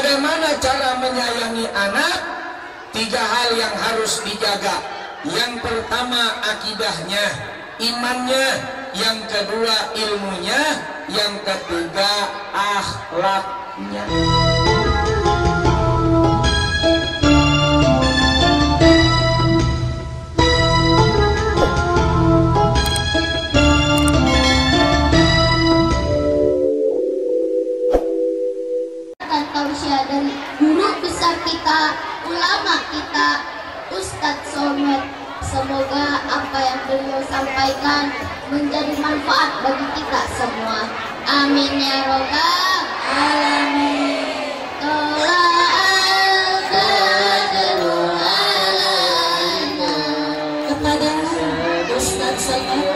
Bagaimana cara menyayangi anak? 3 hal yang harus dijaga. Yang pertama akidahnya, imannya. Yang kedua ilmunya. Yang ketiga akhlaknya. Dari guru besar kita, ulama kita, Ustadz Somad. Semoga apa yang beliau sampaikan menjadi manfaat bagi kita semua. Amin ya robbal alamin. Kepada Ustadz Somad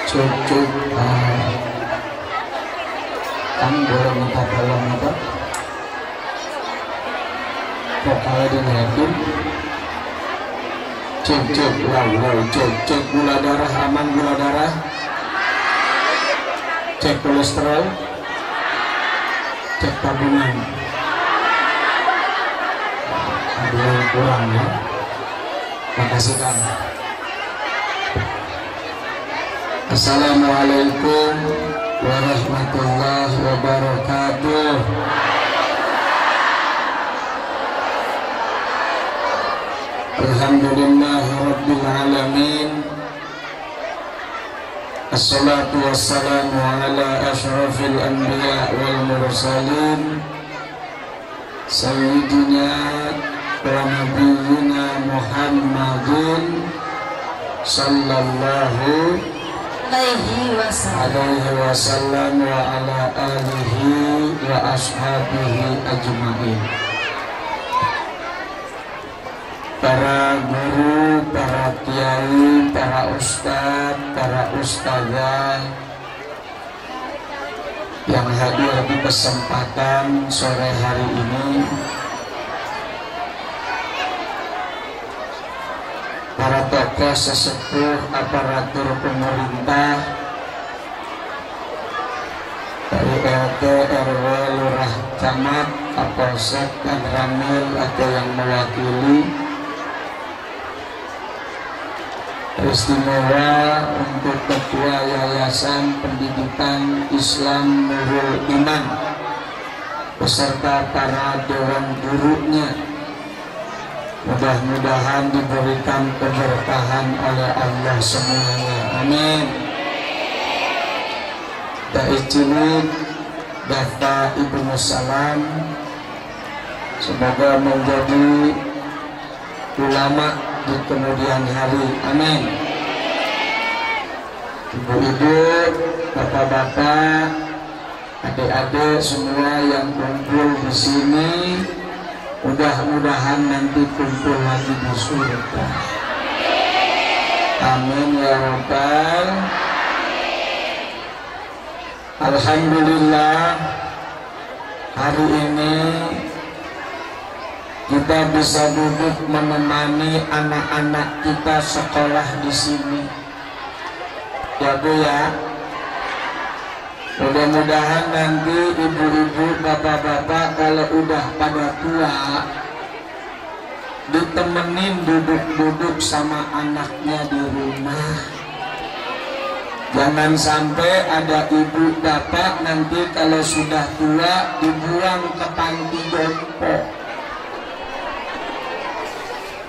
cukup kamu boleh minta tolong apa? Kok kalau dinaikin cek cek gula darah, aman gula darah, cek kolesterol, cek tabungan. Ada yang kurang ya. Makasih Kang. Assalamualaikum warahmatullahi wabarakatuh. Alhamdulillahi rabbil alamin. Assalatu wassalamu ala asyrafil anbiya wal mursalin sayyidina wa nabiyyina Muhammadin sallallahu alaihi wasallam wa ala alihi wa ashabihi ajma'in. Para guru, para kiai, para ustadz, para ustadzah yang hadir di kesempatan sore hari ini, para tokoh sesepuh aparatur pemerintah dari RT, RW, lurah, camat, kapolsek, dan ramil atau yang mewakili, istimewa untuk Ketua Yayasan Pendidikan Islam Nurul Iman beserta para dewan gurunya. Mudah-mudahan diberikan keberkahan oleh Allah semuanya. Amin. Dai cilik Dafta Ibnu Salam semoga menjadi ulama di kemudian hari. Amin. Ibu-ibu, bapak-bapak, adik-adik semua yang kumpul di sini, mudah-mudahan nanti kumpul lagi di surga. Amin ya rabbal. Alhamdulillah, hari ini kita bisa duduk menemani anak-anak kita sekolah di sini. Ya Bu ya. Mudah-mudahan nanti ibu-ibu, bapak-bapak kalau udah pada tua ditemenin duduk-duduk sama anaknya di rumah. Jangan sampai ada ibu bapak nanti kalau sudah tua dibuang ke panti jompo.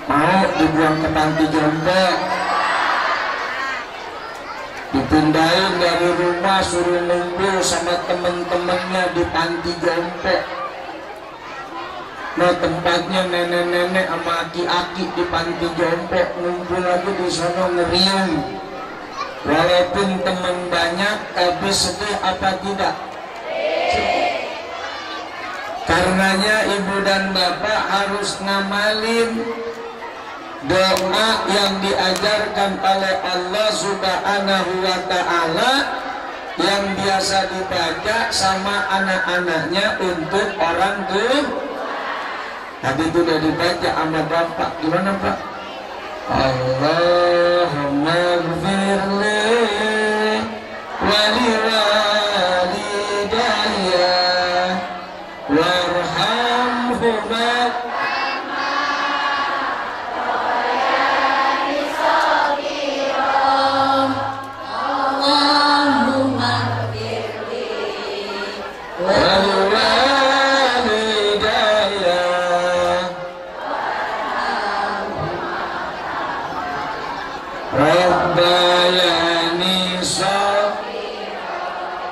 Mau dibuang ke panti jompo, dipindahin dari rumah suruh ngumpul sama temen-temennya di panti jompo. Nah tempatnya nenek-nenek sama aki-aki di panti jompo, ngumpul lagi di sana ngeriung. Walaupun teman banyak tapi sedih apa tidak? Karenanya ibu dan bapak harus ngamalin doa yang diajarkan oleh Allah Subhanahu wa ta'ala yang biasa dibaca sama anak-anaknya untuk orang tua. Tadi itu udah dibaca sama bapak. Gimana pak? Allahumma gfirli wali walidayya warhamhuma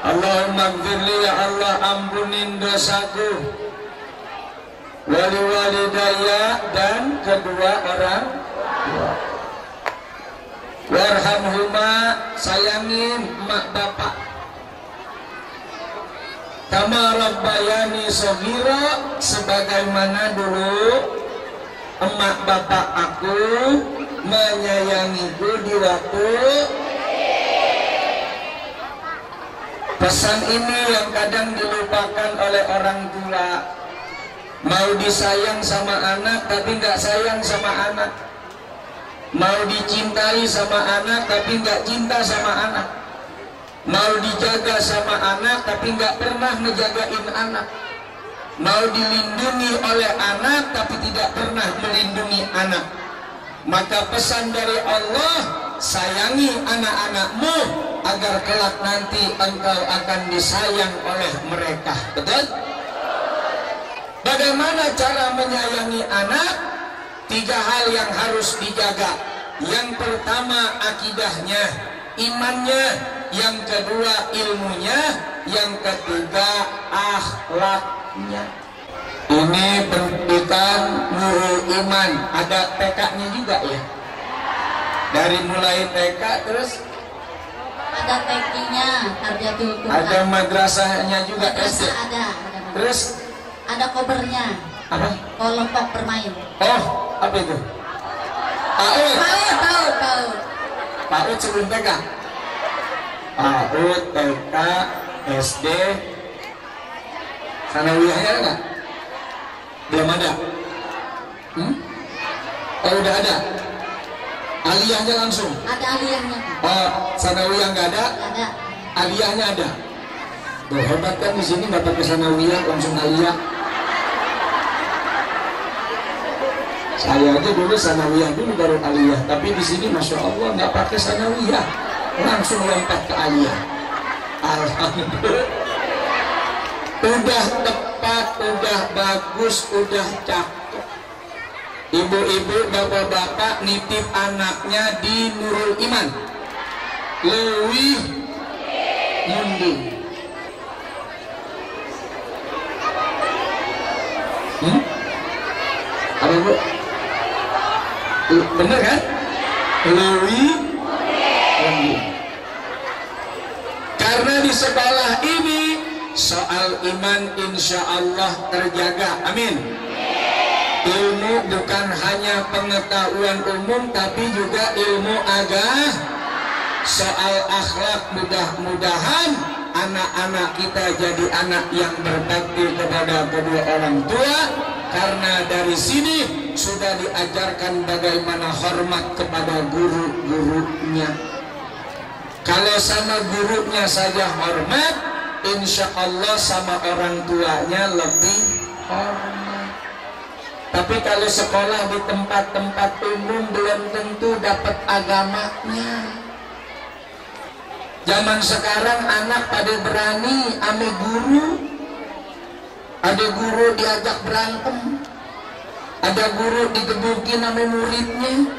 Allahumma gfirli ya Allah ampunin dosaku wali walidaya dan kedua orang tua. Warhamhuma sayangin emak bapak kama rabbayani shaghira sebagaimana dulu emak bapak aku menyayangiku di waktu. Pesan ini yang kadang dilupakan oleh orang tua. Mau disayang sama anak tapi nggak sayang sama anak. Mau dicintai sama anak tapi nggak cinta sama anak. Mau dijaga sama anak tapi nggak pernah ngejagain anak. Mau dilindungi oleh anak tapi tidak pernah melindungi anak. Maka pesan dari Allah, sayangi anak-anakmu agar kelak nanti engkau akan disayang oleh mereka. Betul? Bagaimana cara menyayangi anak? 3 hal yang harus dijaga. Yang pertama akidahnya, imannya. Yang kedua ilmunya. Yang ketiga akhlaknya. Ini pendidikan Nurul Iman. Ada TK-nya juga ya? Dari mulai TK terus? Ada TK-nya, Tarbiyatul Quran. Ada madrasahnya juga SD. Ada. Terus? Ada kobernya. Apa? Kelompok bermain. Oh, apa itu? PAUD. Tahu. PAUD sebelum TK. PAUD, TK, SD. Sanawiyahnya ada nggak? Belum ada. Oh udah ada. Aliyahnya langsung. Ada aliyahnya. Oh, sanawiyah nggak ada? Ada. Aliyahnya ada. Tuh, hebat kan di sini nggak pakai sanawiyah langsung aliyah. Saya aja dulu sanawiyah dulu baru aliyah, tapi di sini masya Allah nggak pakai sanawiyah, langsung lompat ke aliyah. Alhamdulillah. Udah tepat, udah bagus, udah cakep. Ibu-ibu, bapak-bapak nitip anaknya di Nurul Iman. Leuwih munding. Apa bu? Bener kan? Leuwih munding. Karena di sekolah ini soal iman insya Allah terjaga. Amin. Ilmu bukan hanya pengetahuan umum tapi juga ilmu agama. Soal akhlak mudah-mudahan anak-anak kita jadi anak yang berbakti kepada kedua orang tua. Karena dari sini sudah diajarkan bagaimana hormat kepada guru-gurunya. Kalau sama gurunya saja hormat, insya Allah sama orang tuanya lebih hormat. Tapi kalau sekolah di tempat-tempat umum belum tentu dapat agamanya. Zaman sekarang anak pada berani ame guru. Ada guru diajak berantem, ada guru digebukin ame muridnya,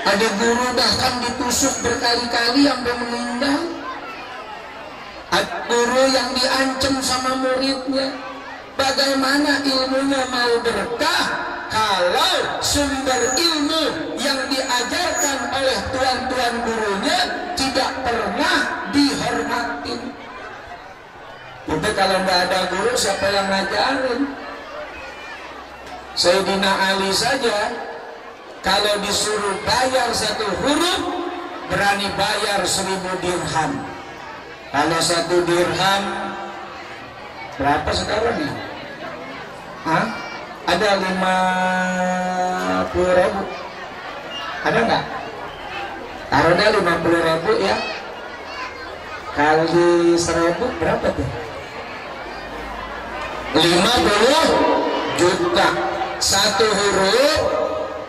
ada guru bahkan ditusuk berkali-kali sampai meninggal, ada guru yang diancam sama muridnya. Bagaimana ilmunya mau berkah kalau sumber ilmu yang diajarkan oleh tuan-tuan gurunya tidak pernah dihormatin? Tapi kalau nggak ada guru, siapa yang ngajarin? Sayyidina Ali saja kalau disuruh bayar satu huruf berani bayar 1000 dirham. Kalau 1 dirham berapa sekarang ya? Hah? Ada 50.000? Ada nggak? Taruhnya 50.000 ya. Kali 1000 berapa tuh? 50 juta. 1 huruf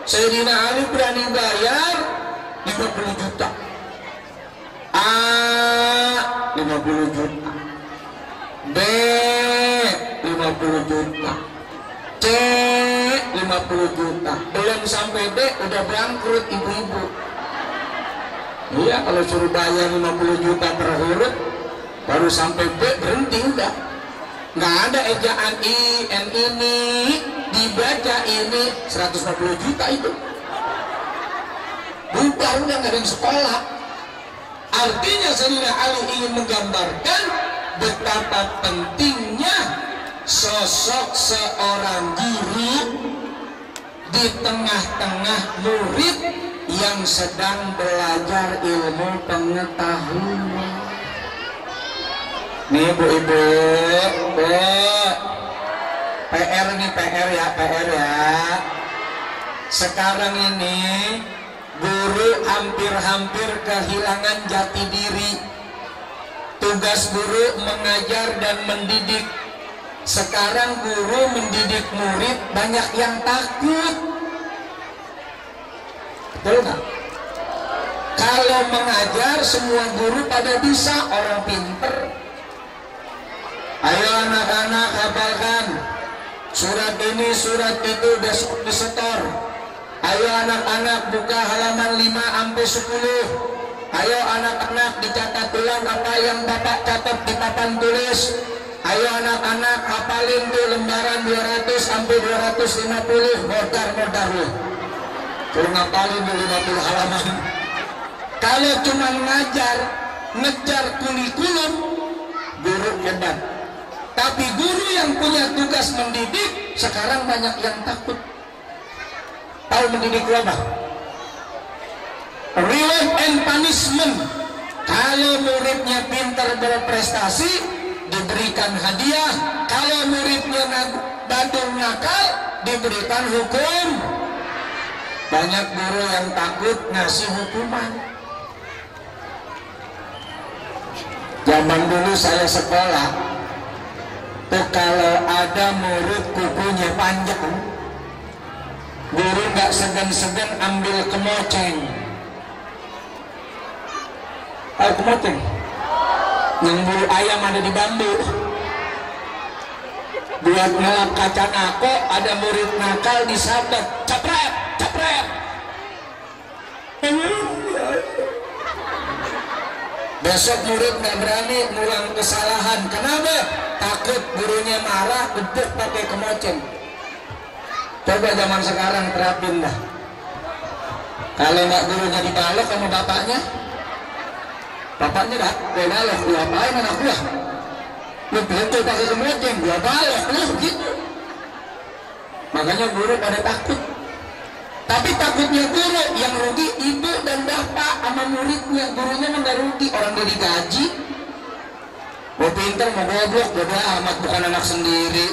Sayyidina Ali berani bayar 50 juta. A 50 juta, B 50 juta, C 50 juta. Belum sampai D udah bangkrut ibu-ibu. Iya, kalau suruh bayar 50 juta per huruf baru sampai B berhenti udah. Nggak ada ejaan I, N ini dibaca ini 150 juta itu. Bukan, udah nggak ada yang sekolah. Artinya Sayyidina Ali ingin menggambarkan betapa pentingnya sosok seorang guru di tengah-tengah murid yang sedang belajar ilmu pengetahuan. Nih bu-ibu, PR nih, PR ya. Sekarang ini guru hampir-hampir kehilangan jati diri. Tugas guru mengajar dan mendidik. Sekarang guru mendidik murid banyak yang takut. Betul nggak? Kalau mengajar semua guru pada bisa, orang pinter. Ayo anak-anak hafalkan surat ini, surat itu, besok disetor. Ayo anak-anak buka halaman 5 sampai 10. Ayo anak-anak dicatat ulang apa yang Bapak catat di papan tulis. Ayo anak-anak hafalin tuh lembaran 200 sampai 250. Modar lu. Kalau ngapalin tuh 50 halaman. Kalau cuma ngejar kurikulum, guru hebat. Tapi guru yang punya tugas mendidik sekarang banyak yang takut. Tahu mendidik apa? Reward and punishment. Kalau muridnya pintar berprestasi, diberikan hadiah. Kalau muridnya bandel nakal, diberikan hukum. Banyak guru yang takut ngasih hukuman. Zaman dulu saya sekolah, tuh kalau ada murid kukunya panjang, guru nggak segan-segan ambil kemoceng. Kemoceng yang bulu ayam ada di bambu buat ngelap kaca nako. Ada murid nakal disabet, capret. Besok murid nggak berani ngulang kesalahan. Kenapa? Takut gurunya marah, gebuk pakai kemoceng. Coba zaman sekarang terapin dah. Kalau nggak gurunya dibalok sama bapaknya dah, gue balok, lu apain anak gua? Lu betul pakai kemoceng, gua balok, lu gitu. Makanya guru pada takut. Tapi takutnya guru, yang rugi ibu dan bapak sama muridnya. Gurunya nggak rugi, orang dia digaji. Mau pinter, mau goblok, bodoh amat, bukan anak sendiri,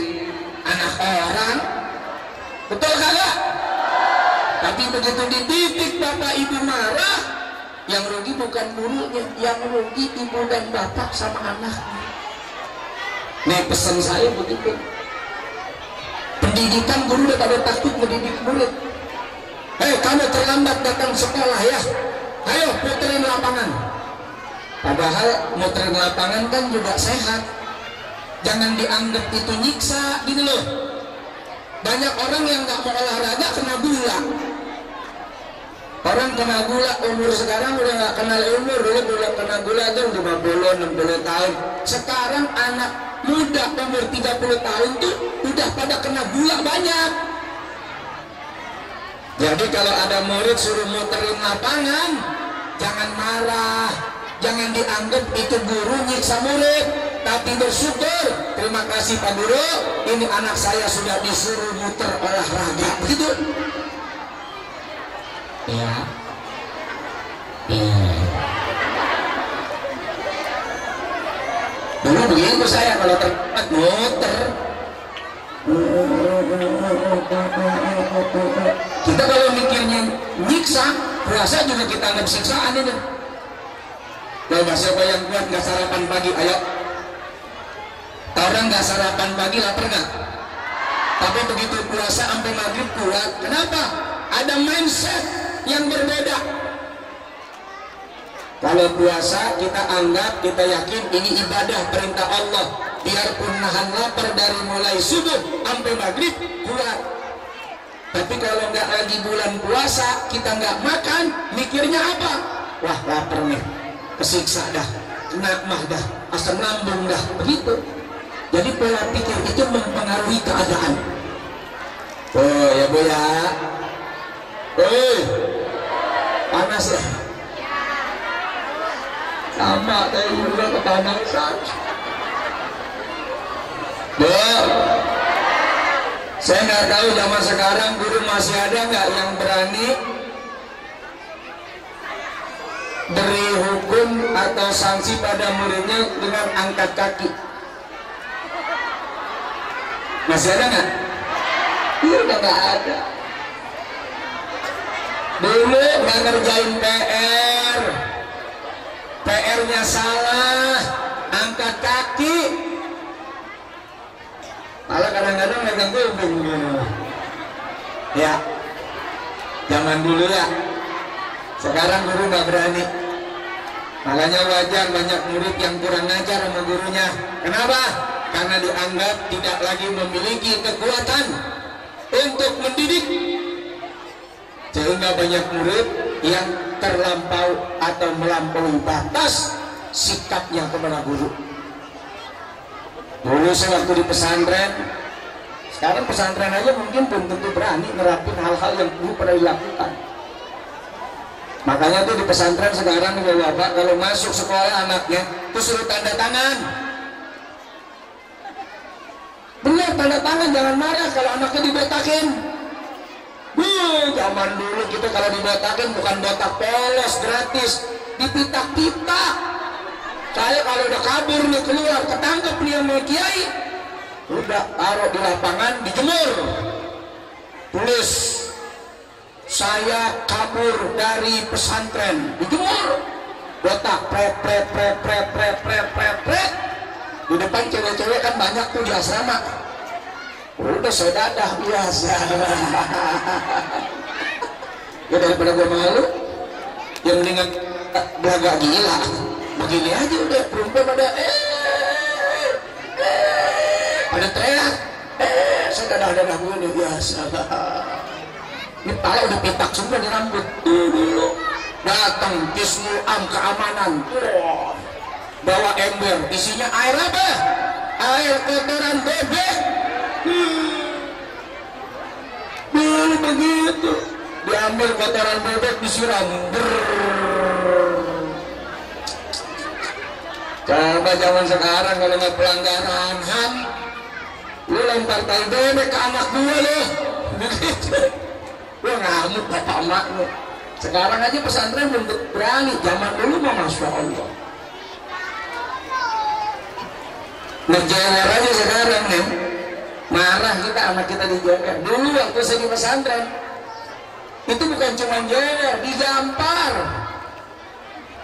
anak orang. Betul kagak? Tapi begitu dididik bapak ibu marah, yang rugi bukan gurunya, yang rugi ibu dan bapak sama anaknya. Nih pesan saya begitu. Pendidikan guru udah pada takut mendidik murid. Hei, kamu terlambat datang sekolah ya. Ayo puterin lapangan. Padahal muter lapangan kan juga sehat. Jangan dianggap itu nyiksa gitu loh. Banyak orang yang nggak mau olahraga kena gula. Orang kena gula umur sekarang udah nggak kenal umur. Dulu kena gula tuh 50-60 tahun. Sekarang anak muda umur 30 tahun tuh udah pada kena gula banyak. Jadi kalau ada murid suruh muterin lapangan, jangan marah, jangan dianggap itu guru nyiksa murid, tapi bersyukur, terima kasih Pak Guru, ini anak saya sudah disuruh muter olahraga, begitu. Ya. Dulu begitu saya kalau terlibat muter. Kita kalau mikirnya nyiksa, puasa juga kita anggap siksaan itu. Coba siapa yang kuat nggak sarapan pagi, ayo. Orang nggak sarapan pagi lapar nggak? Tapi begitu puasa sampai maghrib kuat. Kenapa? Ada mindset yang berbeda. Kalau puasa kita anggap, kita yakin ini ibadah perintah Allah. Biarpun nahan lapar dari mulai subuh sampai maghrib kuat. Tapi kalau nggak lagi bulan puasa, kita nggak makan, mikirnya apa? Wah lapar nih, kesiksa dah, kena mah dah, asam lambung dah, begitu. Jadi pola pikir itu mempengaruhi keadaan. Oh ya Bu ya. Panas ya. Sama kayak juga kepanasan. Bu, saya nggak tahu zaman sekarang guru masih ada nggak yang berani beri hukum atau sanksi pada muridnya dengan angkat kaki. Masih ada nggak? Iya udah nggak ada. Dulu nggak ngerjain PR, PR-nya salah, angkat kaki. Malah kadang-kadang megang kuping gitu. Ya, zaman dulu ya. Sekarang guru nggak berani. Makanya wajar banyak murid yang kurang ajar sama gurunya. Kenapa? Karena dianggap tidak lagi memiliki kekuatan untuk mendidik. Sehingga banyak murid yang terlampau atau melampaui batas sikapnya kepada guru. Dulu saya waktu di pesantren, sekarang pesantren aja mungkin belum tentu berani nerapin hal-hal yang dulu pernah dilakukan. Makanya tuh di pesantren sekarang ya Bapak, kalau masuk sekolah anaknya tuh suruh tanda tangan. Benar, tanda tangan, jangan marah kalau anaknya dibotakin. Zaman dulu kita kalau dibotakin bukan botak polos gratis, dipitak-pitak. Saya kalau udah kabur nih keluar, ketangkep nih sama kiai, udah taruh di lapangan, dijemur. Tulis, saya kabur dari pesantren, dijemur. Botak, pret. Di depan cewek-cewek kan banyak tuh di asrama. Udah sedadah biasa. Ya daripada gue malu, yang mendingan agak gila. Begini aja udah perempuan pada pada teriak, sedadah gue nih biasa. Ini pala udah pitak semua di rambut. Dulu datang Kismul Am keamanan. Bawa ember, isinya air apa? Air kotoran bebek. Dulu begitu, diambil kotoran bebek disiram. Coba zaman sekarang kalau nggak pelanggaran HAM, lu lempar tai bebek ke anak gue lo, begitu. Lu ngamuk bapak emak lu. Sekarang aja pesantren belum berani, zaman dulu mah masya Allah. Ngejeler aja sekarang nih, marah kita anak kita dijeler. Dulu waktu saya di pesantren itu bukan cuma jeler, digampar,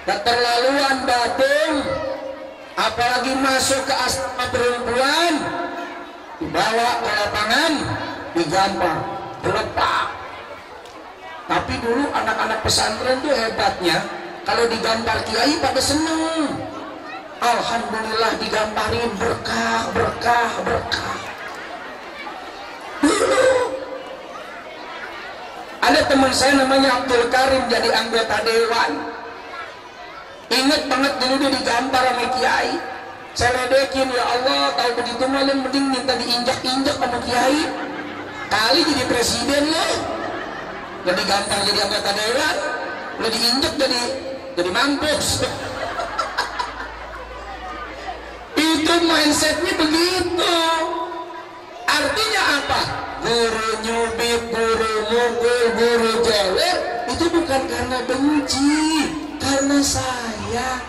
keterlaluan batung, apalagi masuk ke asrama perempuan, dibawa ke lapangan, digampar, dilepak. Tapi dulu anak-anak pesantren tuh hebatnya, kalau digambar kiai pada seneng. Alhamdulillah digambarin berkah, berkah, berkah. Dulu ada teman saya namanya Abdul Karim jadi anggota dewan. Ingat banget dulu dia digambar sama kiai. Saya ledekin, ya Allah, tahu begitu malam mending minta diinjak-injak sama kiai. Kali jadi presiden loh. Jadi gampang jadi anggota dewan, lo diinjak jadi mampus. Itu mindsetnya begitu. Artinya apa? Guru nyubit, guru mukul, guru jewer itu bukan karena benci, karena sayang.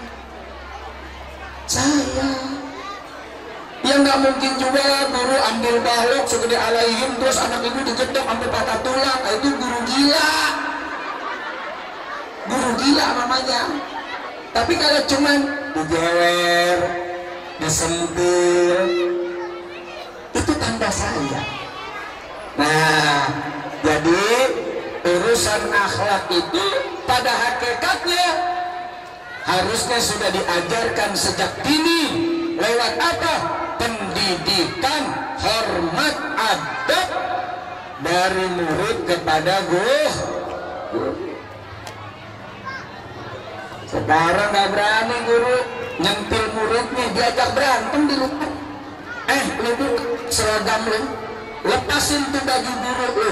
Yang nggak mungkin juga guru ambil balok segede alaihim terus anak ibu digedok sampai patah tulang. Itu guru gila namanya. Tapi kalau cuman dijewer, disentil, itu tanda sayang. Nah, jadi urusan akhlak itu pada hakikatnya harusnya sudah diajarkan sejak dini. Lewat apa? Pendidikan, hormat, adab dari murid kepada guru. Sekarang nggak berani guru nyentil muridnya, diajak berantem di luar. Lu seragam lu, lepasin tuh baju guru lu.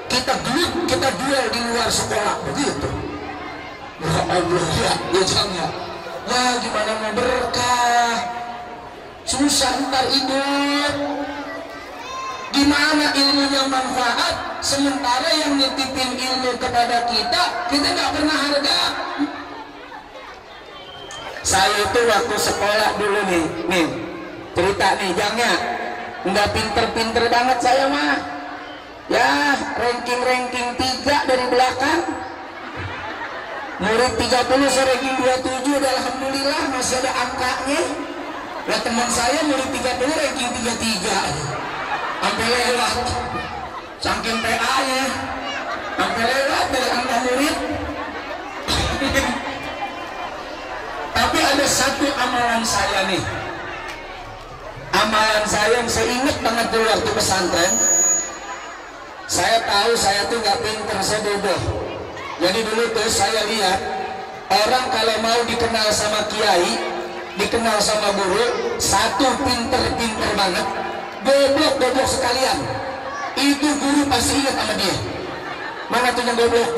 Kita duel di luar sekolah begitu. Ya Allah ya jangan. Ya gimana mau berkah? Susah ntar hidup. Gimana ilmunya manfaat? Sementara yang nitipin ilmu kepada kita nggak pernah harga. Saya itu waktu sekolah dulu nih cerita nih Jangnya, nggak pinter-pinter banget saya mah. Ya ranking 3 dari belakang. Murid 30 saya ranking 27, alhamdulillah masih ada angkanya. Ya teman saya murid 30 ranking 33 sampai lewat, saking PA nya sampai lewat dari angka murid. Tapi ada satu amalan saya nih, amalan saya yang saya ingat banget dulu waktu pesantren. Saya tahu saya tuh nggak pinter, saya bodoh. Jadi dulu tuh saya lihat orang kalau mau dikenal sama kiai, dikenal sama guru, satu pinter-pinter banget, goblok sekalian. Itu guru pasti ingat sama dia. Mana tuh yang goblok?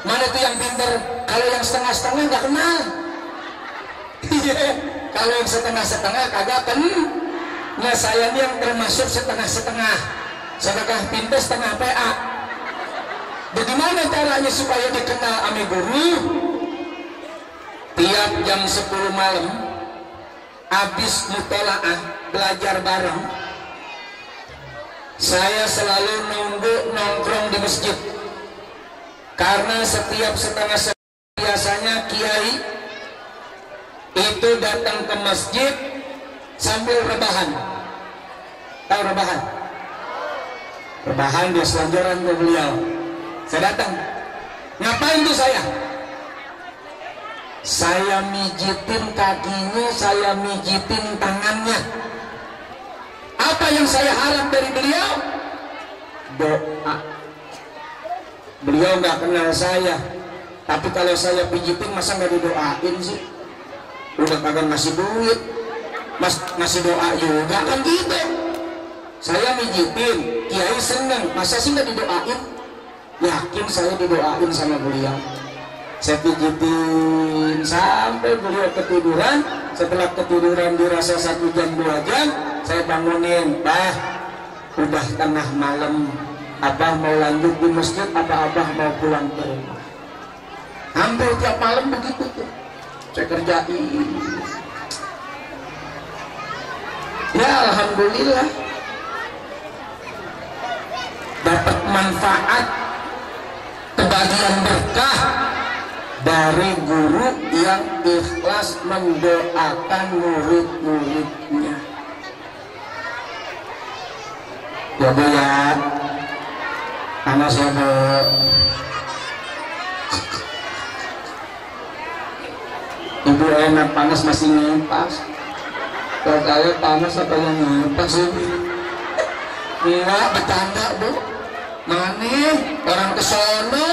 Mana tuh yang pinter? Kalau yang setengah-setengah nggak kenal. Kalau yang setengah-setengah kagak kenal. Nah saya ini yang termasuk setengah-setengah. Sedekah pinter setengah PA. Bagaimana caranya supaya dikenal ame guru? Tiap jam 10 malam habis mutolaah belajar bareng, saya selalu nongkrong di masjid. Karena setiap setengah biasanya kiai itu datang ke masjid sambil rebahan. Tahu rebahan? Rebahan dia selanjaran ke beliau. Saya datang. Ngapain tuh saya? Saya mijitin kakinya, saya mijitin tangannya. Apa yang saya harap dari beliau? Doa. Beliau nggak kenal saya, tapi kalau saya pijitin masa nggak didoain sih? Udah kagak ngasih duit, ngasih doa juga kan gitu. Saya mijitin, kiai seneng, masa sih nggak didoain? Yakin saya didoain sama beliau. Saya pijitin sampai beliau ketiduran. Setelah ketiduran dirasa 1 jam 2 jam, saya bangunin. Bah, udah tengah malam, abah mau lanjut di masjid apa abah mau pulang ke rumah? Hampir tiap malam begitu tuh saya kerjain. Ya alhamdulillah dapat manfaat, kebahagiaan berkah dari guru yang ikhlas mendoakan murid-muridnya. Ya Bu ya, anak saya Bu. Ibu enak panas masih ngepas. Kalau saya panas apa yang ngepas ini? Enggak, bercanda Bu. Mana orang kesono?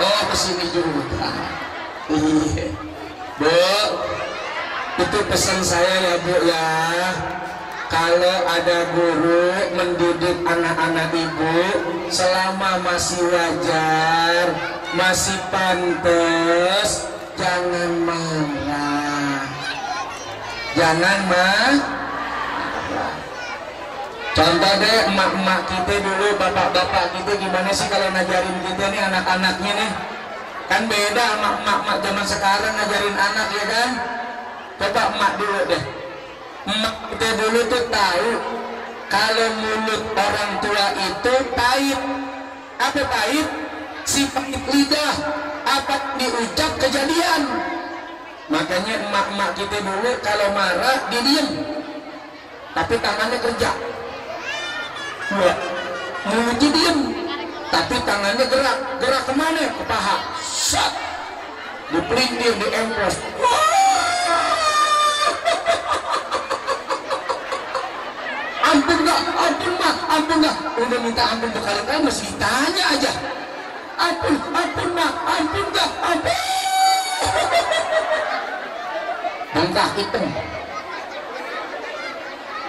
Oh kesini juga. Iya Bu, itu pesan saya ya Bu ya. Kalau ada guru mendidik anak-anak ibu selama masih wajar, masih pantas, jangan marah. Jangan marah. Contoh deh emak-emak kita dulu, bapak-bapak kita gimana sih kalau ngajarin kita nih anak-anaknya nih? Kan beda sama emak-emak zaman sekarang ngajarin anak ya kan? Coba emak dulu deh. Emak kita dulu tuh tahu kalau mulut orang tua itu pahit. Apa pahit? Si pahit lidah, apa diucap kejadian. Makanya emak-emak kita dulu kalau marah didiem, tapi tangannya kerja. Ya, mulutnya diem, tapi tangannya gerak. Gerak kemana? Ke paha. Sat, dipelintir, diemplos. Ampun gak? Ampun mah, ampun gak? Udah minta ampun berkali-kali masih ditanya aja. Ampun, ampun mah, ampun gak? Ampun. Bangkah hitam.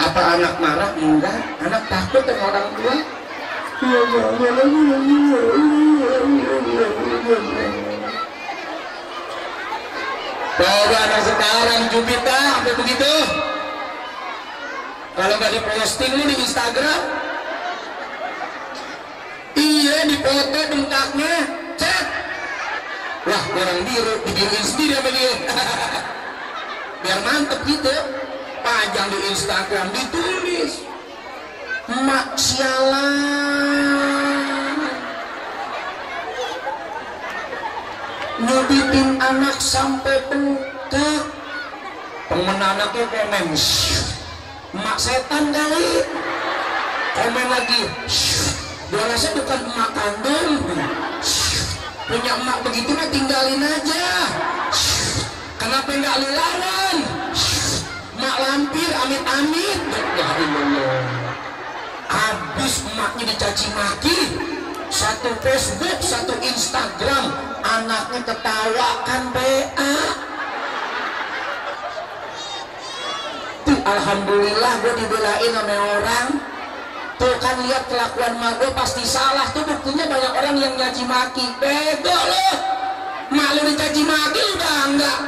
Apa anak marah? Enggak. Anak takut dengan orang tua. Coba anak sekarang Jupita sampai begitu. Kalau nggak diposting lu di Instagram, iya di foto bengkaknya, cek. Wah orang biru, dibiruin sendiri sama dia. Biar mantep gitu. Pajang di Instagram ditulis mak sialan nyubitin anak sampai bengkak. Temen anaknya komen mak setan kali. Komen lagi dia rasa bukan emak kandung. Punya emak begitu mah tinggalin aja. Kenapa nggak lu lawan? Mak lampir amit-amit. Ya Allah. Habis emaknya dicaci maki. Satu Facebook, satu Instagram, anaknya ketawakan BA. Tuh alhamdulillah gue dibelain sama orang. Tuh kan lihat kelakuan mak gue pasti salah. Tuh buktinya banyak orang yang nyaci maki. Bego loh. Mak lu dicaci maki udah enggak.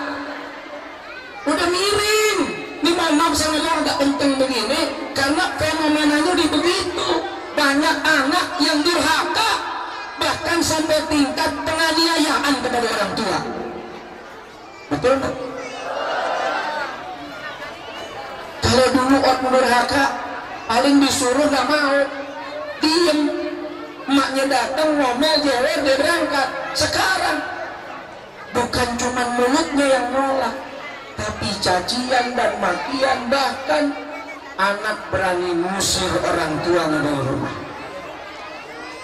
Udah miring. Ini mohon maaf saya ngomong agak penting begini karena fenomenanya di begitu. Banyak anak yang durhaka bahkan sampai tingkat penganiayaan kepada orang tua. Betul nggak? Kalau dulu orang durhaka paling disuruh nggak mau, diem. Emaknya datang ngomel jewer dia berangkat. Sekarang bukan cuma mulutnya yang nolak, tapi cacian dan makian, bahkan anak berani ngusir orang tua dari rumah.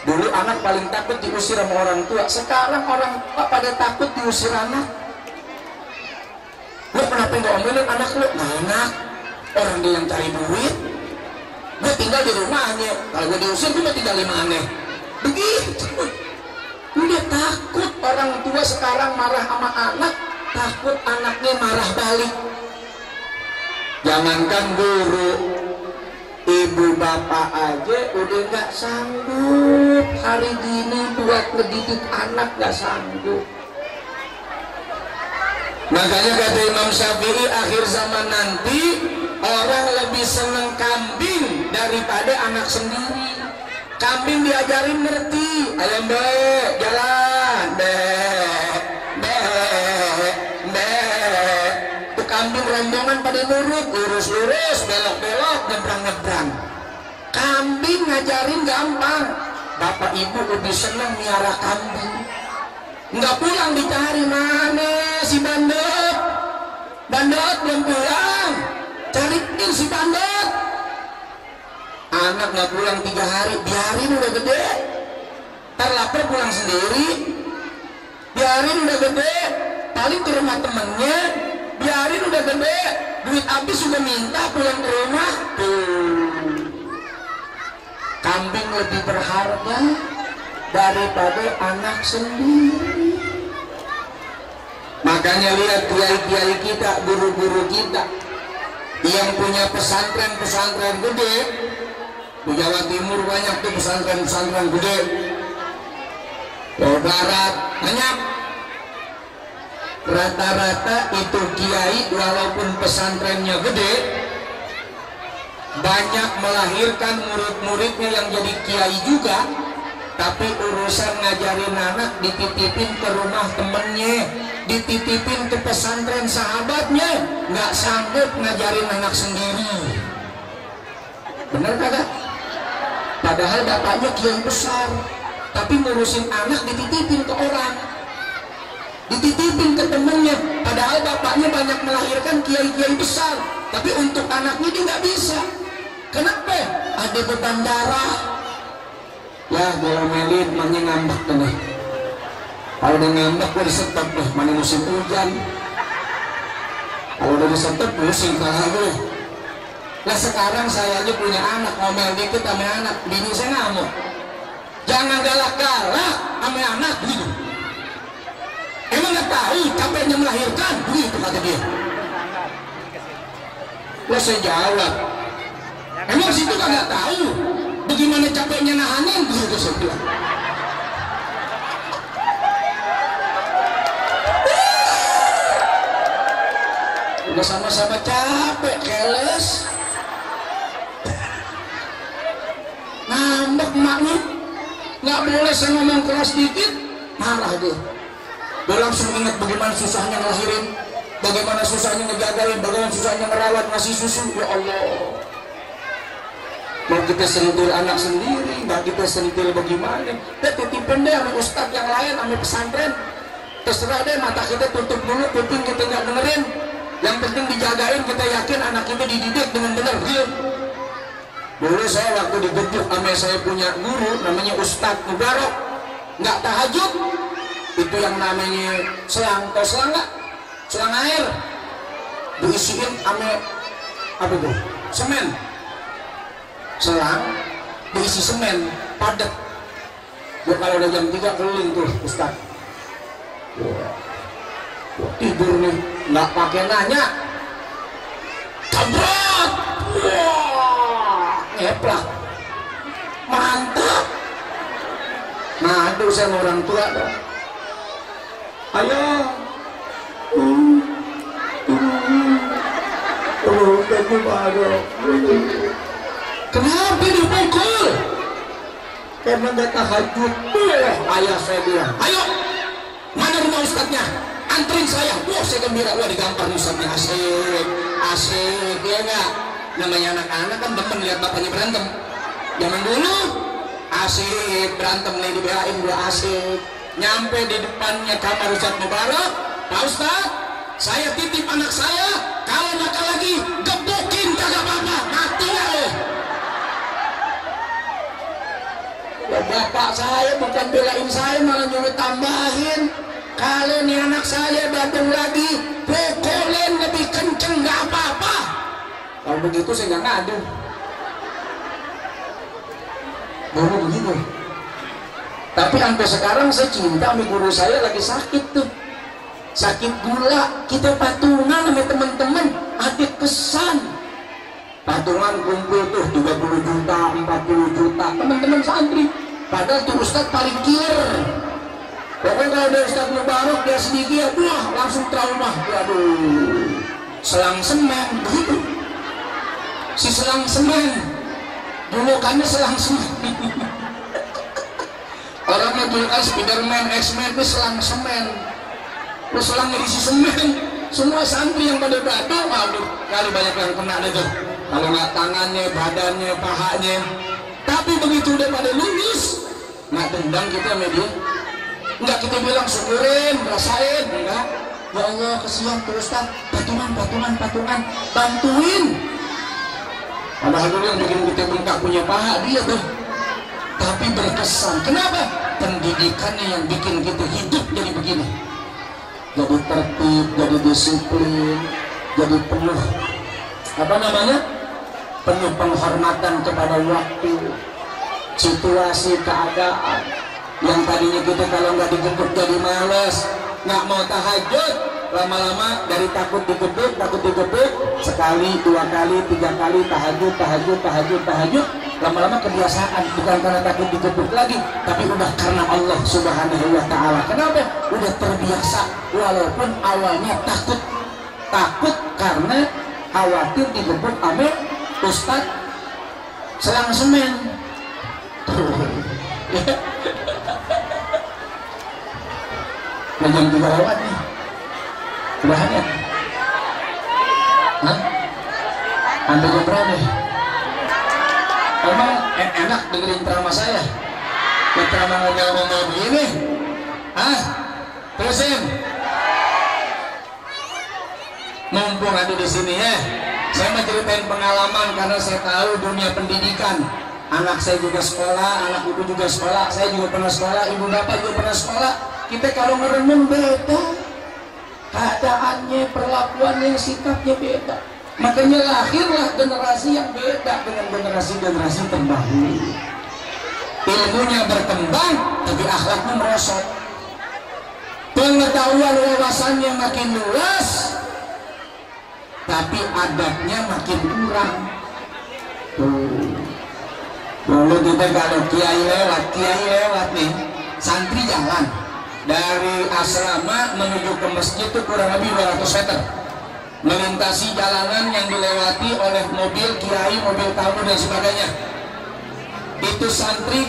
Dulu anak paling takut diusir sama orang tua, sekarang orang tua pada takut diusir anak. Lu kenapa nggak omelin anak lu? Nah enak, orang dia yang cari duit, gue tinggal di rumahnya. Kalau gue diusir gue tinggal di mana? Begitu. Udah takut orang tua sekarang marah sama anak, takut anaknya marah balik. Jangankan guru, ibu bapak aja udah gak sanggup hari gini buat ngedidik anak, gak sanggup. Makanya kata Imam Syafi'i, akhir zaman nanti orang lebih seneng kambing daripada anak sendiri. Kambing diajarin ngerti, ayo mbak jalan, kambing rombongan pada nurut, lurus-lurus, belok-belok, nyebrang-nyebrang. Kambing ngajarin gampang. Bapak ibu lebih senang miara kambing. Nggak pulang dicari, mana si bandot? Bandot belum pulang. Cariin si bandot. Anak nggak pulang 3 hari, biarin udah gede. Ntar lapar pulang sendiri. Biarin udah gede. paling ke rumah temennya, biarin udah gede, duit habis juga minta pulang ke rumah. Tuh, kambing lebih berharga daripada anak sendiri. Makanya lihat kiai-kiai kita, guru-guru kita yang punya pesantren-pesantren gede. Di Jawa Timur banyak tuh pesantren-pesantren gede, Jawa Barat banyak. Rata-rata itu kiai walaupun pesantrennya gede, banyak melahirkan murid-muridnya yang jadi kiai juga, tapi urusan ngajarin anak dititipin ke rumah temennya, dititipin ke pesantren sahabatnya, nggak sanggup ngajarin anak sendiri. Bener kagak? Padahal bapaknya kiai besar, tapi ngurusin anak dititipin ke orang, dititipin ke temennya. Padahal bapaknya banyak melahirkan kiai-kiai besar, tapi untuk anaknya dia nggak bisa. Kenapa? Ada beban darah. Ya, diomelin, maknya ngambek tuh nih. Kalau udah ngambek gue disetep deh, mana musim hujan. Kalau udah disetep pusing kepala gue. Nah sekarang saya aja punya anak, ngomel dikit sama anak, bini saya ngamuk. Jangan galak-galak sama anak gitu. Emang gak tahu capeknya melahirkan? Begitu kata dia. Lah saya jawab, emang situ kagak tahu bagaimana capeknya nahanin? Begitu saya bilang. Udah sama-sama capek, keles. Ngambek maknya, nggak boleh saya ngomong keras dikit, marah dia. Dia langsung ingat bagaimana susahnya ngelahirin, bagaimana susahnya ngejagain, bagaimana susahnya merawat, ngasih susu. Ya Allah, mau kita sentil anak sendiri, nggak kita sentil bagaimana? Kita titipin deh sama ustadz yang lain, sama pesantren. Terserah deh, mata kita tutup dulu, kuping kita nggak dengerin. Yang penting dijagain, kita yakin anak kita dididik dengan benar. Dulu saya waktu digebuk sama saya punya guru namanya Ustadz Mubarok, nggak tahajud, itu yang namanya selang, tau selang nggak? Selang air diisiin sama apa tuh? Semen. Selang diisi semen padat. Dia kalau udah jam 3 keliling tuh Ustadz. Tidur nih, nggak pakai nanya, tabrak. Eplak, mantap. Ngadu sama orang tua dong. Ayo, kenapa dipukul? Karena gak tahajud. Ayah saya bilang, ayo, mana rumah ustadznya? Anterin saya. Wah, saya gembira. Wah, digampar ustadznya. Asik, asik, ya enggak? Namanya anak-anak kan demen lihat bapaknya berantem. Zaman dulu asik berantem nih, dibelain dia asik. Nyampe di depannya kamar Ustadz Mubarok, Pak Ustadz, saya titip anak saya, kalau nakal lagi gebukin kagak apa-apa, mati ya lo. Ya bapak saya bukan belain saya, malah nyuruh tambahin. Kalau nih anak saya datang lagi, pukulin lebih kenceng, gak apa-apa. Kalau begitu saya nggak ngadu. Baru begitu. Tapi sampai sekarang saya cinta sama guru saya lagi sakit tuh. Sakit gula. Kita patungan sama teman-teman. Ada kesan. Patungan kumpul tuh 30 juta, 40 juta. Teman-teman santri. Padahal tuh Ustadz paling killer. Pokoknya kalau ada Ustadz Mubarok dia sedikit, wah langsung trauma. Waduh. Selang semen begitu. Si selang semen, julukannya selang semen. Orangnya tuh Spiderman, X-Men itu selang semen. Terus selangnya diisi semen. Semua santri yang pada batu, waduh, kali banyak yang kena deh tuh. Kalau nggak tangannya, badannya, pahanya. Tapi begitu udah pada lulus, nggak dendam kita sama dia. Nggak kita bilang syukurin, rasain, enggak. Ya Allah, kesian tuh Ustaz, patungan, bantuin. Padahal dulu yang bikin kita bengkak punya paha dia tuh. Tapi berkesan. Kenapa? Pendidikannya yang bikin kita hidup jadi begini. jadi tertib, jadi disiplin, jadi penuh penuh penghormatan kepada waktu, situasi, keadaan. Yang tadinya kita kalau nggak digebuk jadi males, nggak mau tahajud, lama-lama dari takut digebuk, sekali, 2 kali, 3 kali tahajud, lama-lama kebiasaan, bukan karena takut digebuk lagi, tapi udah karena Allah Subhanahu wa Ta'ala. Kenapa? Udah terbiasa, walaupun awalnya takut karena khawatir digebuk ame Ustad selang semen. Jam 3 lewat nih. Udahan ya? Hah? Sampai jam berapa? Emang enak dengerin ceramah saya? Ceramah ngomel-ngomel begini? Hah? Terusin. Mumpung ada di sini ya, saya mau ceritain pengalaman karena saya tahu dunia pendidikan. Anak saya juga sekolah, anak ibu juga sekolah, saya juga pernah sekolah, ibu bapak juga pernah sekolah. Kita kalau merenung beda, keadaannya, perlakuannya, sikapnya beda. Makanya lahirlah generasi yang beda dengan generasi-generasi terdahulu. Ilmunya berkembang, tapi akhlaknya merosot. Pengetahuan wawasannya makin luas, tapi adabnya makin kurang. Dulu kita kalau kiai lewat nih, santri jalan dari asrama menuju ke masjid itu kurang lebih 200 meter, melintasi jalanan yang dilewati oleh mobil kiai, mobil tamu dan sebagainya. Itu santri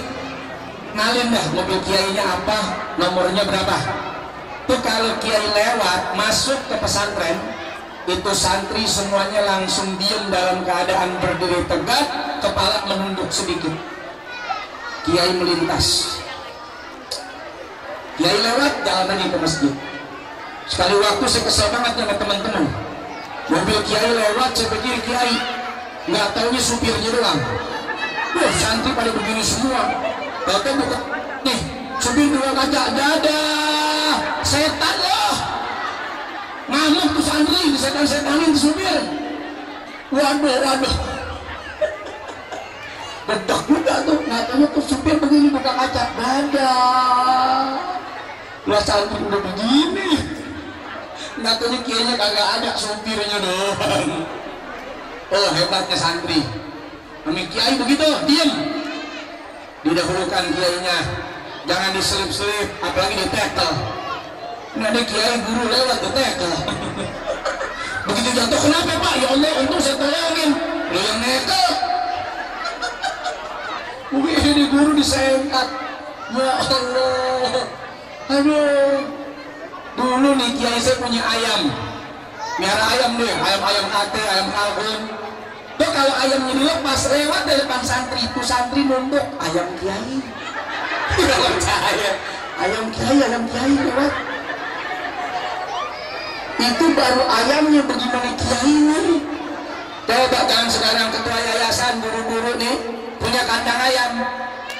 ngalin dah mobil kiainya apa, nomornya berapa. Itu kalau kiai lewat masuk ke pesantren, itu santri semuanya langsung diem dalam keadaan berdiri tegak, kepala menunduk sedikit. Kiai melintas, kiai lewat, jalanannya ke masjid. Sekali waktu saya kesel banget sama teman-teman, mobil kiai lewat, saya pikir kiai, nggak taunya supirnya doang. Wah, santri pada begini semua. Bahkan buka, nih supir 2 kaca, dadah, setan loh. Ngamuk tuh santri, disetan-setanin tuh supir. Waduh. Bedak juga tuh, katanya tuh supir begini buka kaca, dadah. Lah santri udah begini, katanya kiainya kagak ada, supirnya doang. Oh hebatnya santri. Kami kiai begitu, diem. Didahulukan kiainya, jangan diselip-selip, apalagi ditekel. Ini ada kiai guru lewat ditekel. Begitu jatuh, kenapa Pak? Ya Allah, untung saya tolongin. Lo yang nekel. Mungkin ini guru disengkat. Ya Allah. Aduh. Dulu nih kiai saya punya ayam. Miara ayam deh, ayam ate, ayam kalkun. Tuh kalau ayamnya dilepas lewat dari depan santri, itu santri nunduk, ayam kiai. Tidak percaya. Ayam kiai lewat. Itu baru ayamnya, bagaimana kiainya. Coba jangan sekarang ketua yayasan, guru-guru nih punya kandang ayam,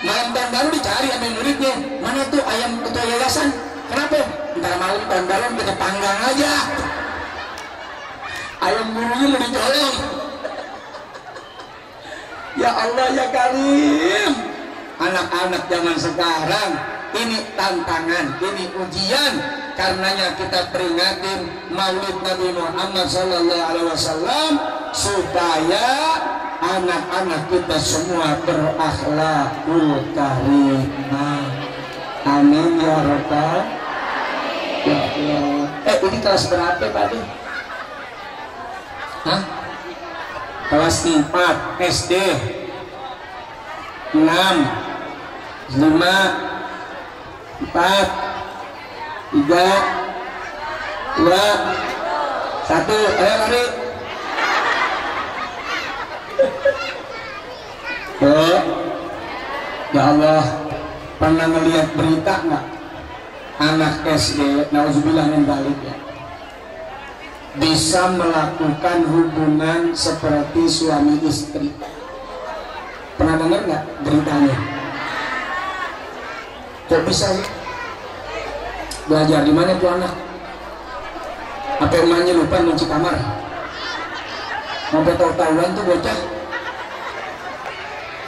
malam tahun baru dicari sama muridnya, mana tuh ayam ketua yayasan. Kenapa? Ntar malam tahun baru kita panggang aja. Ayam gurunya mau dicolong. Ya Allah ya Karim, anak-anak zaman sekarang ini tantangan, ini ujian. Karenanya kita peringatin Maulid Nabi Muhammad SAW supaya anak-anak kita semua berakhlakul karimah. Amin ya Rabbal. Ya Allah. Ini kelas berapa Pak? Hah? Kelas 4 SD, 6, 5, 4, 3, 2, 1, ayo lari. Oh, ya Allah, pernah ngelihat berita nggak? Anak SD, nauzubillah min dzalik ya, bisa melakukan hubungan seperti suami istri. Pernah dengar nggak beritanya? Kok bisa? Belajar di mana tuh anak? Apa emaknya lupa kunci kamar? Sampai tahu-tahuan tuh bocah.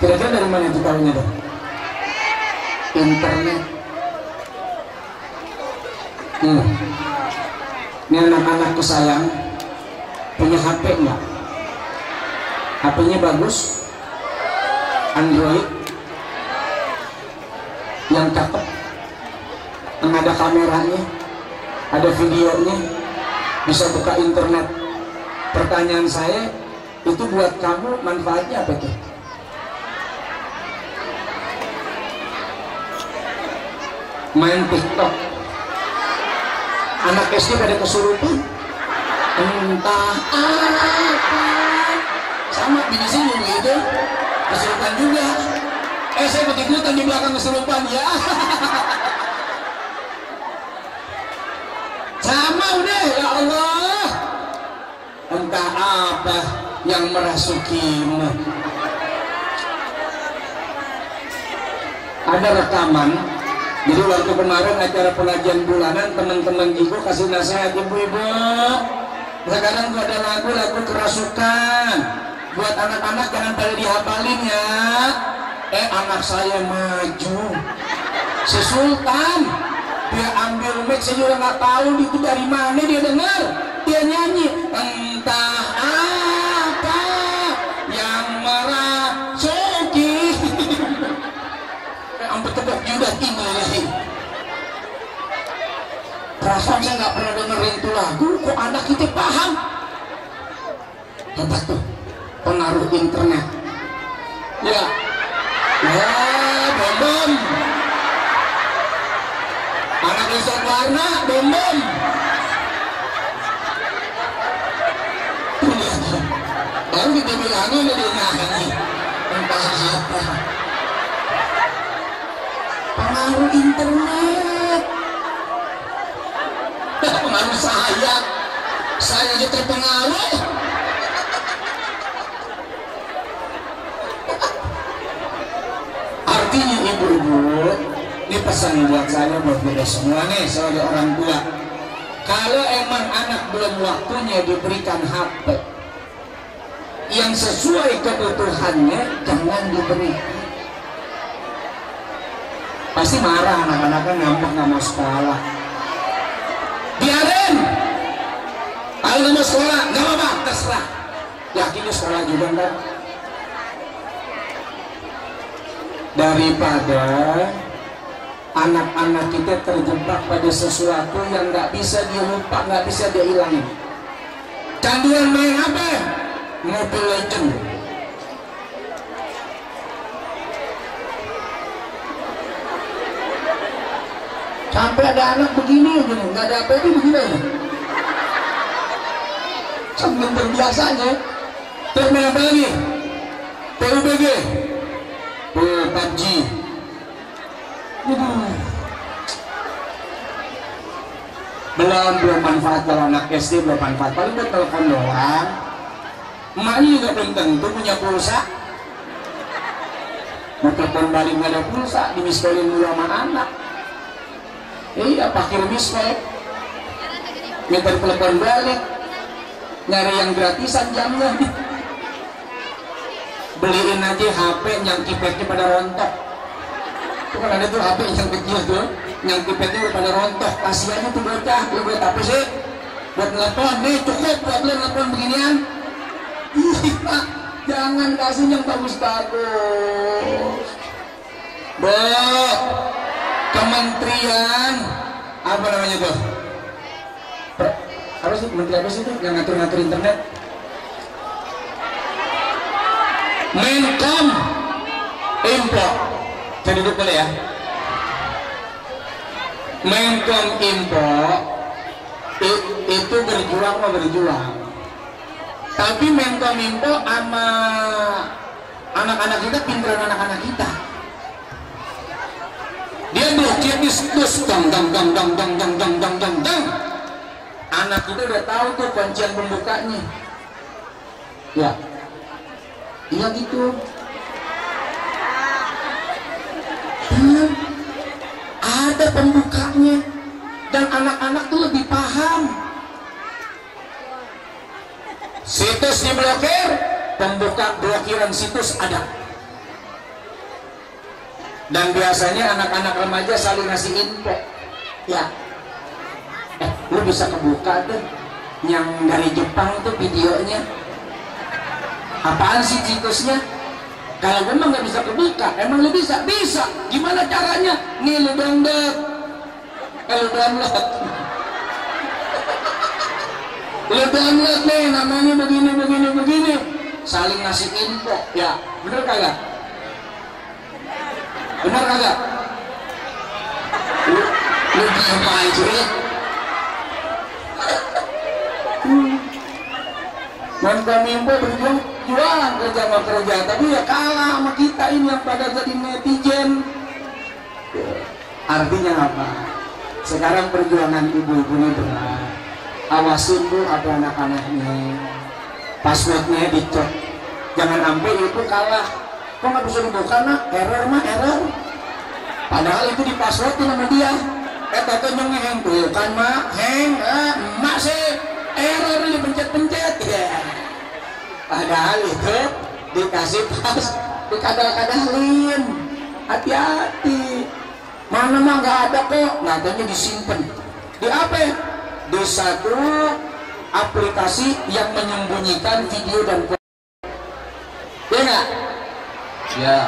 Kira-kira dari mana itu tahunya tuh? Internet. Ini anak-anakku sayang, punya HP nggak? HP-nya bagus, Android, yang cakep, yang ada kameranya, ada videonya, bisa buka internet. Pertanyaan saya, itu buat kamu manfaatnya apa tuh? Main TikTok. Anak SD pada kesurupan, entah apa. Sama bini sini gitu, kesurupan juga. Saya ikut-ikutan di belakang kesurupan ya. Sama udah, ya Allah. Entah apa yang merasukimu. Ada rekaman. Jadi waktu kemarin acara pengajian bulanan, teman-teman ibu kasih nasihat, ibu-ibu sekarang ada lagu-lagu kerasukan buat anak-anak, jangan pada dihafalin ya. Anak saya maju, si Sultan dia ambil mic, saya juga nggak tahu itu dari mana dia dengar, dia nyanyi entah apa yang merasuki. Sampai tebak juga ini. Perasaan saya nggak pernah dengerin tuh lagu, kok anak kita paham? Hebat tuh, pengaruh internet. Ya, bom. Anak Ustaz Warna, bom. Baru kita bilangin dia nyanyi, entah apa. Pengaruh internet, pengaruh saya aja terpengaruh. Artinya ibu-ibu, ini pesan buat saya, buat kita semua nih sebagai orang tua. Kalau emang anak belum waktunya diberikan HP yang sesuai kebutuhannya, jangan diberikan. Pasti marah anak-anak, kan ngambek nggak mau sekolah. Biarin, kalau nggak mau sekolah nggak apa-apa, terserah. Yakin sekolah juga kan? Daripada anak-anak kita terjebak pada sesuatu yang nggak bisa dia lupa, nggak bisa dia hilangin. Canduan main apa? Mobile Legends. Sampai ada anak begini, nggak ada apa itu begini aja. Sambil terbiasanya. Terus main apa lagi? PUBG, PUBG. Belum manfaat kalau anak SD, belum manfaat. Paling buat telepon doang. Emaknya juga belum tentu punya pulsa. Mau telepon balik nggak ada pulsa, dimiskolin dulu sama anak. Iya, pakai miskol, minta telepon balik, nyari yang gratisan jamnya. Beliin aja HP yang keypadnya pada rontok. Itu kan ada tuh HP yang kecil tuh, yang keypadnya udah pada rontok. Kasiannya tuh bocah, lu buat apa sih? Buat telepon, nih cukup buat lu telepon beginian. Iya, jangan kasih yang bagus-bagus. Kementerian apa namanya tuh? Apa sih kementerian apa sih tuh yang ngatur-ngatur internet? Menkom Info. Saya duduk boleh ya? Menkom Info itu berjuang mau berjuang. Tapi Menkom Info sama anak-anak kita pinteran anak-anak kita. Dia blokir diskus dang. Anak kita udah tahu tuh kuncian pembukanya. Ya, iya gitu. Ada pembukanya dan anak-anak tuh lebih paham. Situs diblokir, pembuka blokiran situs ada. Dan biasanya anak-anak remaja saling ngasih info. Ya, lu bisa kebuka tuh yang dari Jepang tuh videonya. Apaan sih situsnya? Kalau gue mah nggak bisa kebuka, emang lu bisa? Bisa. Gimana caranya? Nih lu download, lu download. Lu download nih, namanya begini. Saling ngasih info, ya bener kagak? Bener kagak? Lu diam aja ya. Menkominfo berjuang kerja, tapi ya kalah sama kita ini yang pada jadi netizen. Artinya apa? Sekarang perjuangan ibu-ibu ini berat. Awasin tuh ada anak-anaknya, passwordnya dicek, jangan sampai itu kalah. Kok nggak bisa dibuka nak? Error mah error. Padahal itu di passwordin sama dia. Tapi nyengeng tuh kan mak, emak sih error ini pencet ya. Padahal itu dikasih pas, dikadal-kadalin. Hati-hati. Mana mah nggak ada kok, katanya disimpan. Di apa? Di satu aplikasi yang menyembunyikan video dan foto. Ya nggak? Ya.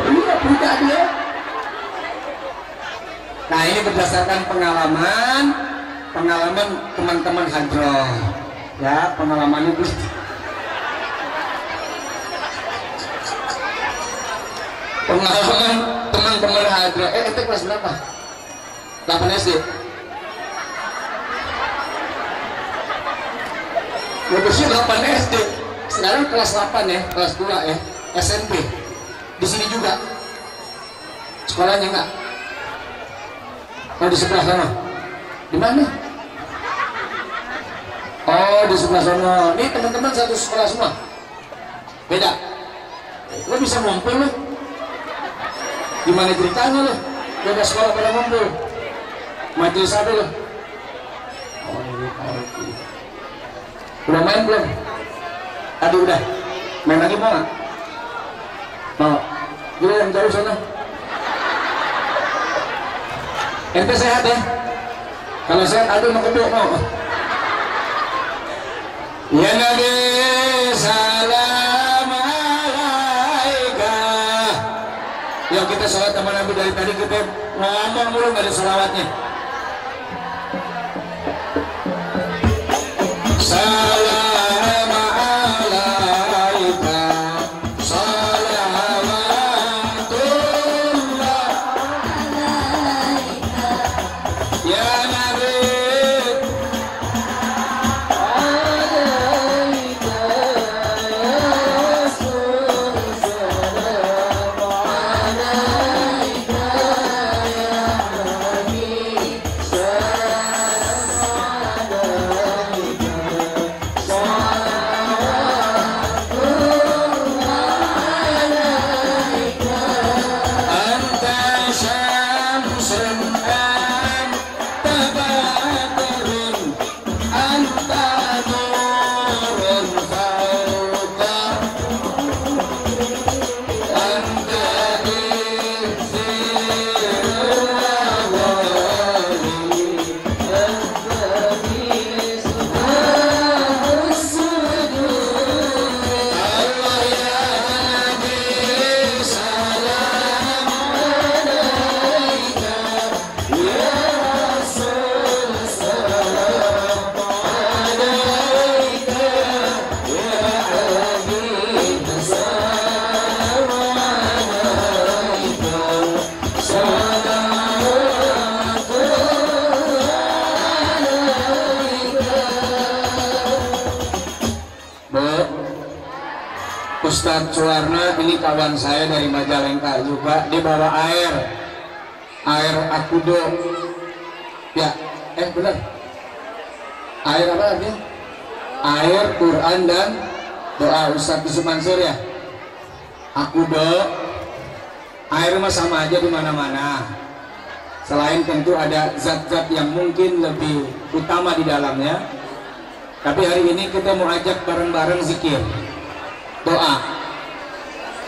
Iya, punya dia. Nah ini berdasarkan pengalaman teman-teman hadroh. Ya, pengalaman itu. Pengalaman teman-teman hadroh. Itu kelas berapa? 8 SD. Lulusnya 8 SD. Sekarang kelas 8 ya, kelas 2 ya, SMP. Di sini juga. Sekolahnya enggak? Oh di sebelah sana. Di mana? Oh di sebelah sana. Ini teman-teman satu sekolah semua. Beda. Lo bisa ngumpul lo. Gimana ceritanya lo? Beda sekolah pada ngumpul. Majelis apa lo? Oh ini tahu. Udah main belum? Aduh udah. Main lagi mau nggak? Mau. Gila yang jauh sana. Ente sehat ya? Kalau sehat, aduh mau kedua mau. Ya Nabi salam alaika. Yuk kita sholat sama Nabi. Dari tadi kita ngomong mulu nggak ada sholawatnya. Salam alaika salawatullah ya Nabi alaika ya Rasul salam alaika ya Nabi salam Ustadz Suwarna ini kawan saya dari Majalengka juga, dia bawa air akudo ya, benar air apa artinya? Air Quran dan doa Ustadz Yusuf Mansur ya. Akudo air mah sama aja di mana-mana, selain tentu ada zat-zat yang mungkin lebih utama di dalamnya. Tapi hari ini kita mau ajak bareng-bareng zikir, doa.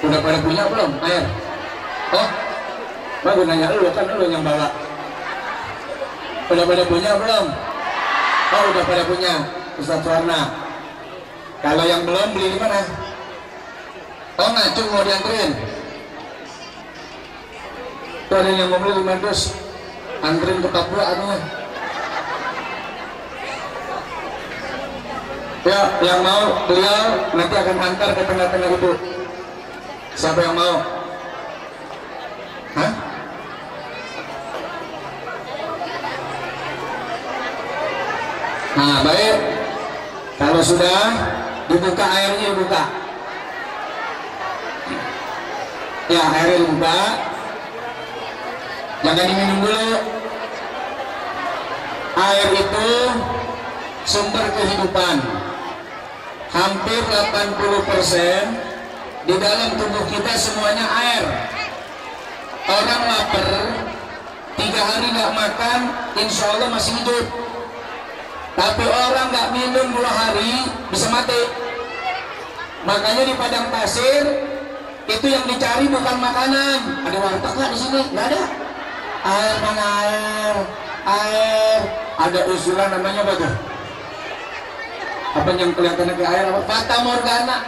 Udah pada punya belum air? Oh, bagus nanya lu, kan lu yang bawa. Udah pada punya belum? Oh, udah pada punya. Ustaz Warna. Kalau yang belum beli di mana? Oh, ngacung mau dianterin. Tuh ada yang mau beli 500, anterin ke Papua atau ya, yang mau beliau nanti akan antar ke tengah-tengah itu. Siapa yang mau? Hah? Nah, baik. Kalau sudah dibuka airnya, dibuka. Ya, airnya dibuka. Jangan diminum dulu. Air itu sumber kehidupan. Hampir 80% di dalam tubuh kita semuanya air. Orang lapar 3 hari nggak makan, insya Allah masih hidup. Tapi orang nggak minum 2 hari bisa mati. Makanya di padang pasir itu yang dicari bukan makanan. Ada warteg nggak di sini? Nggak ada. Air mana air? Air. Ada usulan namanya apa tuh? Apa yang kelihatannya kayak air apa? Fata Morgana.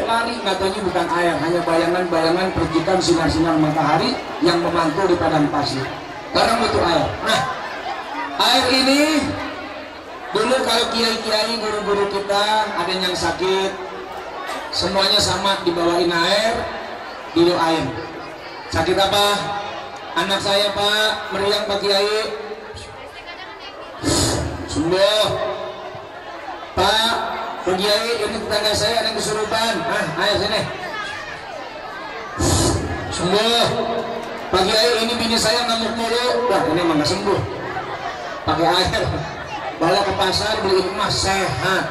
Lari, katanya bukan air, hanya bayangan-bayangan percikan sinar-sinar matahari yang memantul di padang pasir. Orang butuh air. Nah, air ini dulu kalau kiai-kiai guru-guru kita ada yang sakit, semuanya sama dibawain air, didoain. Sakit apa? Anak saya Pak, meriang Pak Kiai. Sembuh. Pak, Pak Kiai, ini tetangga saya ada yang kesurupan. Ayo sini. Sembuh. Pak Kiai, ini bini saya ngamuk mulu. Wah, ini emang gak sembuh. Pakai air. Bawa ke pasar beli emas sehat.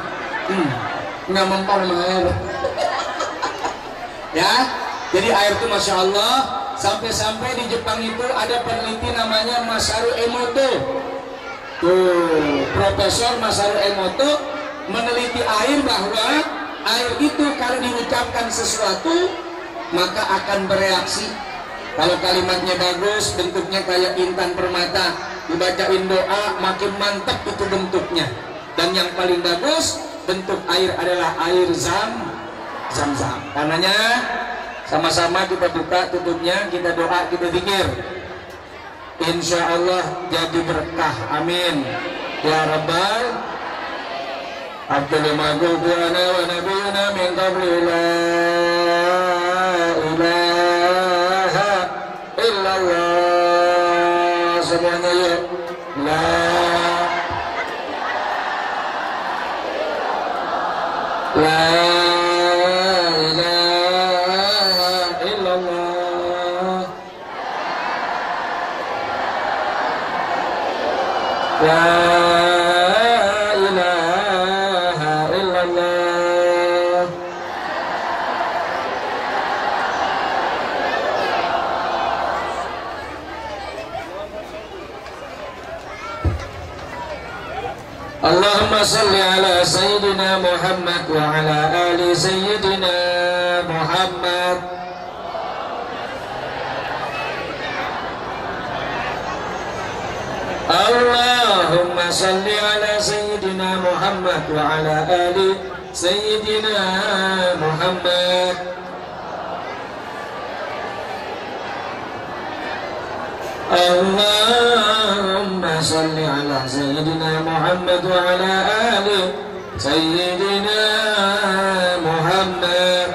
Nggak mempan sama air. Ya, jadi air itu Masya Allah. Sampai-sampai di Jepang itu ada peneliti namanya Masaru Emoto. Tuh, Profesor Masaru Emoto meneliti air bahwa air itu kalau diucapkan sesuatu maka akan bereaksi. Kalau kalimatnya bagus, bentuknya kayak intan permata, dibacain doa makin mantap itu bentuknya. Dan yang paling bagus bentuk air adalah air zam-zam. Karenanya sama-sama kita buka tutupnya, kita doa, kita zikir. Insya Allah jadi berkah. Amin ya Rabbal Abdul Maghfirana wa nabiyana min qabli la ilaha illallah. Semuanya yuk. La ilaha illallah. La ilaha illallah. Allahumma salli ala Sayyidina Muhammad wa ala ali Sayyidina Muhammad. Allahumma salli ala Sayyidina Muhammad wa ala ali Sayyidina Muhammad. Allahumma salli ala Sayyidina Muhammad wa ala ali Sayyidina Muhammad.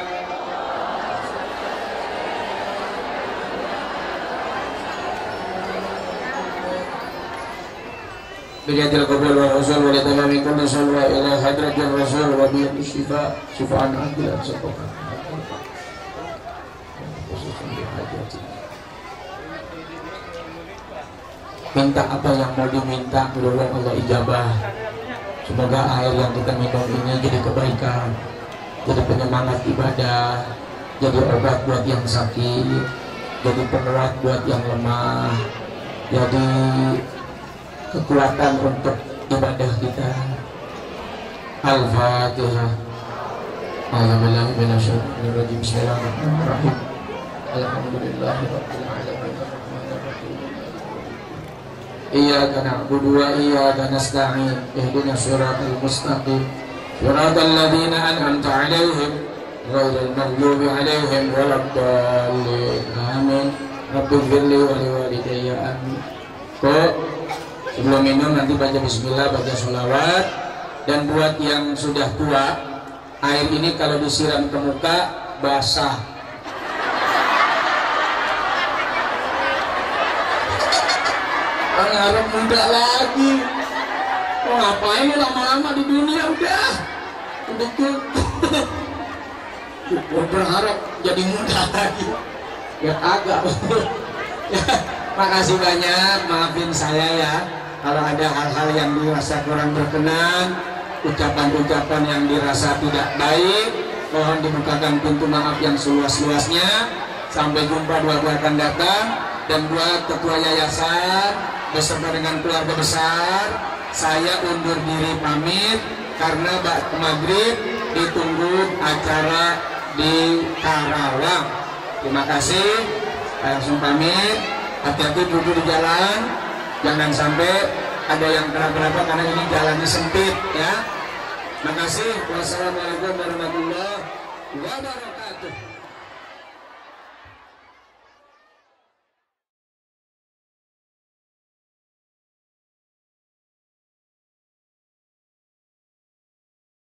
Bijatil qabul wa rasul wa tamami kulli salwa ila hadratil rasul wa bi syifa syifaan adil sabqa. Minta apa yang mau diminta, mudah-mudahan Allah ijabah. Semoga air yang kita minum ini jadi kebaikan, jadi penyemangat ibadah, jadi obat buat yang sakit, jadi penguat buat yang lemah, jadi kekuatan untuk ibadah kita. Al-Fatihah. A'udzubillahi minasyaitonir rajim. Bismillahirrahmanirrahim. Alhamdulillahirabbil alamin. Iyyaka na'budu wa iyyaka nasta'in. Ihdinas siratal mustaqim. Siratal ladzina an'amta 'alaihim ghairil maghdubi 'alaihim waladdallin. Amin. Rabbighfirli wa liwalidayya. Amin. Kok sebelum minum nanti baca bismillah, baca sholawat. Dan buat yang sudah tua, air ini kalau disiram ke muka basah. Harap muda lagi. Oh, ngapain lama-lama di dunia udah tuh. Berharap jadi muda lagi. Ya agak. Makasih banyak, maafin saya ya kalau ada hal-hal yang dirasa kurang berkenan, ucapan-ucapan yang dirasa tidak baik. Mohon dibukakan pintu maaf yang seluas-luasnya. Sampai jumpa 2 bulan akan datang. Dan buat ketua yayasan beserta dengan keluarga besar, saya undur diri pamit karena maghrib ditunggu acara di Karawang. Terima kasih. Saya langsung pamit. Hati-hati duduk di jalan, jangan sampai ada yang kenapa-kenapa karena ini jalannya sempit ya. Terima kasih. Wassalamualaikum warahmatullahi wabarakatuh.